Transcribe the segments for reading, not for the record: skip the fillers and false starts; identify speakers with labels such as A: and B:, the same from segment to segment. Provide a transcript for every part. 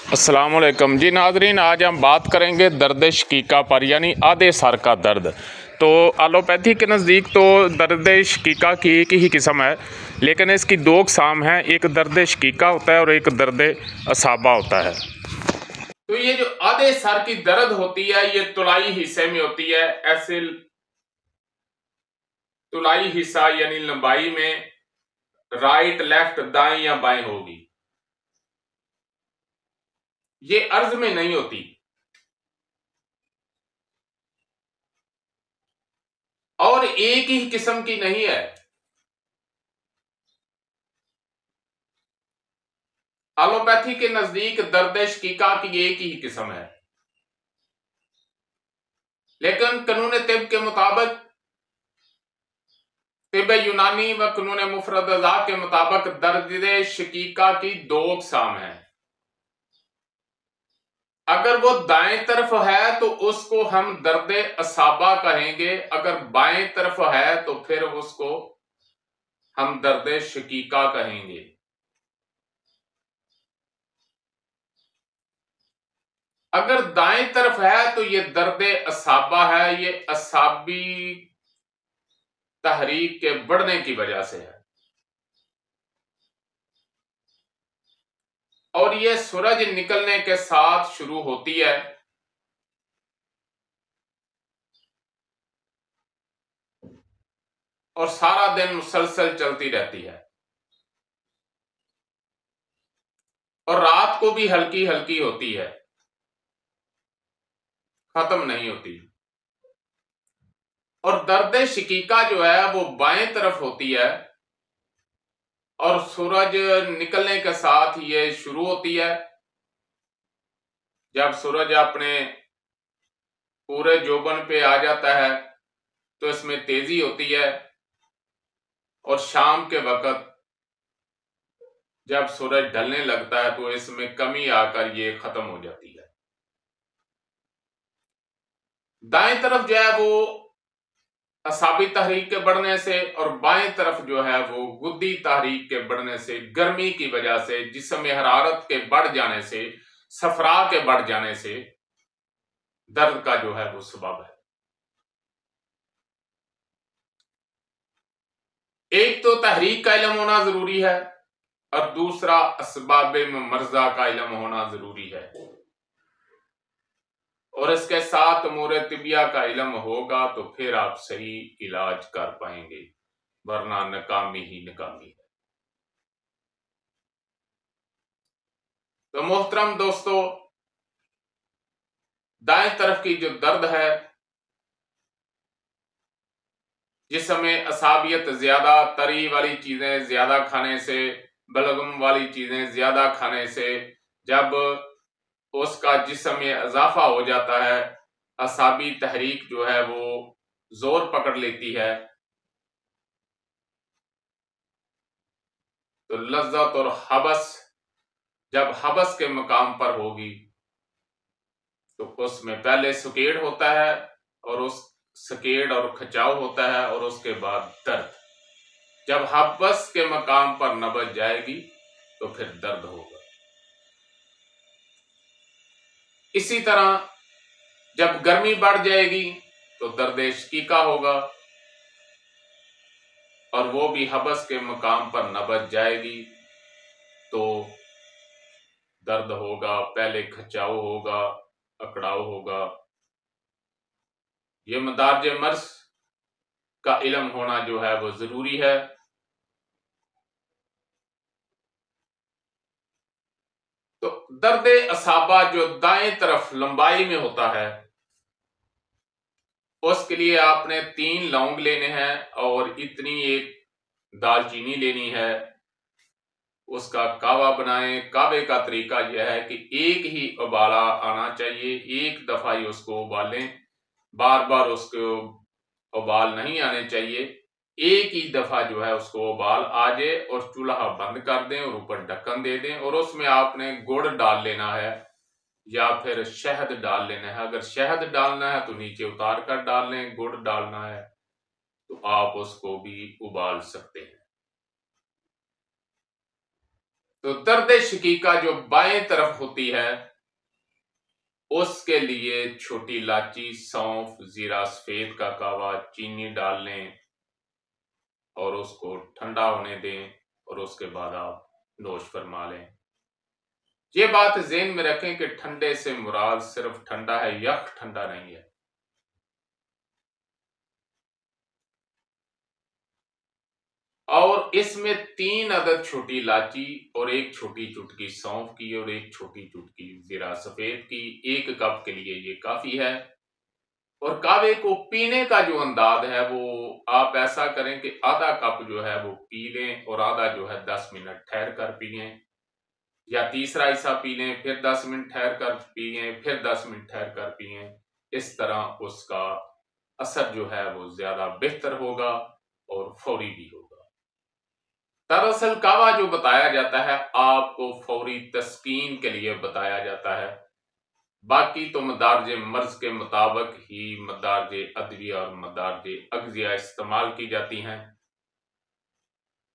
A: अस्सलाम वालेकुम जी नाजरीन, आज हम बात करेंगे दर्द शकीका पर यानी आधे सर का दर्द। तो एलोपैथी के नज़दीक तो दर्द शकीका की एक ही किस्म है, लेकिन इसकी दो अक़साम हैं। एक दर्द शकीका होता है और एक दर्द असाबा होता है। तो ये जो आधे सर की दर्द होती है ये तुलाई हिस्से में होती है। ऐसे तुलाई हिस्सा यानी लंबाई में राइट लेफ्ट दाएं या बाएं होगी, ये अर्ज में नहीं होती। और एक ही किस्म की नहीं है। एलोपैथी के नजदीक दर्द शकीका की एक ही किस्म है, लेकिन कानून तिब के मुताबिक, तिब यूनानी व कानून मुफरद अज़ा के मुताबिक दर्द शकीका की दो अक़साम है। अगर वो दाएं तरफ है तो उसको हम दर्द असाबा कहेंगे, अगर बाएं तरफ है तो फिर उसको हम दर्द शकीका कहेंगे। अगर दाएं तरफ है तो ये दर्द असाबा है, ये असाबी तहरीक के बढ़ने की वजह से है। और ये सूरज निकलने के साथ शुरू होती है और सारा दिन मुसलसल चलती रहती है, और रात को भी हल्की हल्की होती है, खत्म नहीं होती। और दर्द शकीका जो है वो बाएं तरफ होती है और सूरज निकलने के साथ ये शुरू होती है। जब सूरज अपने पूरे जोबन पे आ जाता है तो इसमें तेजी होती है, और शाम के वक्त जब सूरज ढलने लगता है तो इसमें कमी आकर ये खत्म हो जाती है। दाएं तरफ जो है वो असाबी तहरीक के बढ़ने से, और बाएं तरफ जो है वो गुद्दी तहरीक के बढ़ने से, गर्मी की वजह से, जिस्म में हरारत के बढ़ जाने से, सफरा के बढ़ जाने से दर्द का जो है वो सबब है। एक तो तहरीक का इल्म होना जरूरी है और दूसरा असबाब मर्जा का इल्म होना जरूरी है, और इसके साथ उमूर तिबिया का इल्म होगा तो फिर आप सही इलाज कर पाएंगे, वरना नाकामी ही नाकामी है। तो मोहतरम दोस्तों, दाएं तरफ की जो दर्द है, जिसमें असाबियत ज्यादा, तरी वाली चीजें ज्यादा खाने से, बलगम वाली चीजें ज्यादा खाने से, जब उसका जिस्म में इजाफा हो जाता है, असाबी तहरीक जो है वो जोर पकड़ लेती है, तो लज्जत और हबस जब हबस के मकाम पर होगी तो उसमें पहले सुकेड़ होता है, और उस सकेड़ और खिंचाव होता है, और उसके बाद दर्द। जब हबस के मकाम पर नबज जाएगी तो फिर दर्द होगा। इसी तरह जब गर्मी बढ़ जाएगी तो दर्द शकीका होगा, और वो भी हबस के मकाम पर नबज जाएगी तो दर्द होगा, पहले खिंचाव होगा, अकड़ाव होगा। ये मदारज मर्ज का इल्म होना जो है वो जरूरी है। तो दर्द असाबा जो दाएं तरफ लंबाई में होता है, उसके लिए आपने 3 लौंग लेने हैं और इतनी एक दालचीनी लेनी है। उसका कावा बनाएं। कावे का तरीका यह है कि एक ही उबाला आना चाहिए, एक दफा ही उसको उबालें, बार बार उसको उबाल नहीं आने चाहिए। एक ही दफा जो है उसको उबाल आ जाए और चूल्हा बंद कर दें और ऊपर ढक्कन दे दें, और उसमें आपने गुड़ डाल लेना है या फिर शहद डाल लेना है। अगर शहद डालना है तो नीचे उतार कर डाल लें, गुड़ डालना है तो आप उसको भी उबाल सकते हैं। तो दर्द शकीका जो बाएं तरफ होती है उसके लिए छोटी इलायची, सौंफ, जीरा, सफेद का कावा, चीनी डाल लें और उसको ठंडा होने दें और उसके बाद आप नोश फरमा लें। ये बात ज़हन में रखें कि ठंडे से मुराद सिर्फ ठंडा है, यख ठंडा नहीं है। और इसमें 3 अदद छोटी इलायची और 1 छोटी चुटकी सौंफ की और 1 छोटी चुटकी जीरा सफेद की 1 कप के लिए ये काफी है। और कावे को पीने का जो अंदाज है वो आप ऐसा करें कि आधा कप जो है वो पी लें और आधा जो है 10 मिनट ठहर कर पिएं, या तीसरा हिस्सा पी लें फिर 10 मिनट ठहर कर पिएं, फिर 10 मिनट ठहर कर पिएं। इस तरह उसका असर जो है वो ज्यादा बेहतर होगा और फौरी भी होगा। दरअसल कावा जो बताया जाता है आपको फौरी तस्कीन के लिए बताया जाता है, बाकी तो मदारज मर्ज के मुताबिक ही मदारज अदविया और मदारज अगजिया इस्तेमाल की जाती हैं।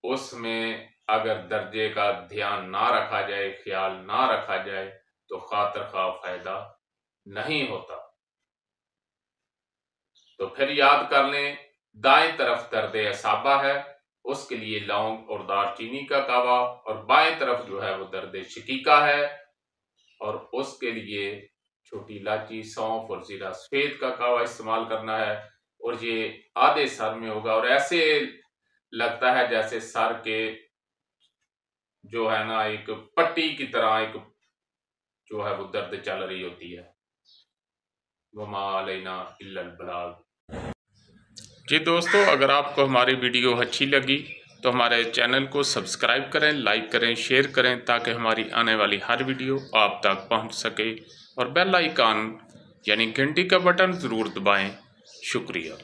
A: उसमें अगर दर्जे का ध्यान ना रखा जाए, ख्याल ना रखा जाए तो खातिर खा फायदा नहीं होता। तो फिर याद कर लें, दाएं तरफ दर्द असाबा है उसके लिए लौंग और दालचीनी का कावा, और बाएं तरफ जो है वो दर्द शकीका है और उसके लिए छोटी इलायची, सौंफ और जीरा सफेद का कावा इस्तेमाल करना है। और ये आधे सर में होगा और ऐसे लगता है जैसे सर के जो है ना एक पट्टी की तरह एक जो है वो दर्द चल रही होती है। वमा अलैना इल्लल बलाग। जी दोस्तों, अगर आपको हमारी वीडियो अच्छी लगी तो हमारे चैनल को सब्सक्राइब करें, लाइक करें, शेयर करें ताकि हमारी आने वाली हर वीडियो आप तक पहुंच सके, और बेल आइकन यानी घंटी का बटन ज़रूर दबाएं। शुक्रिया।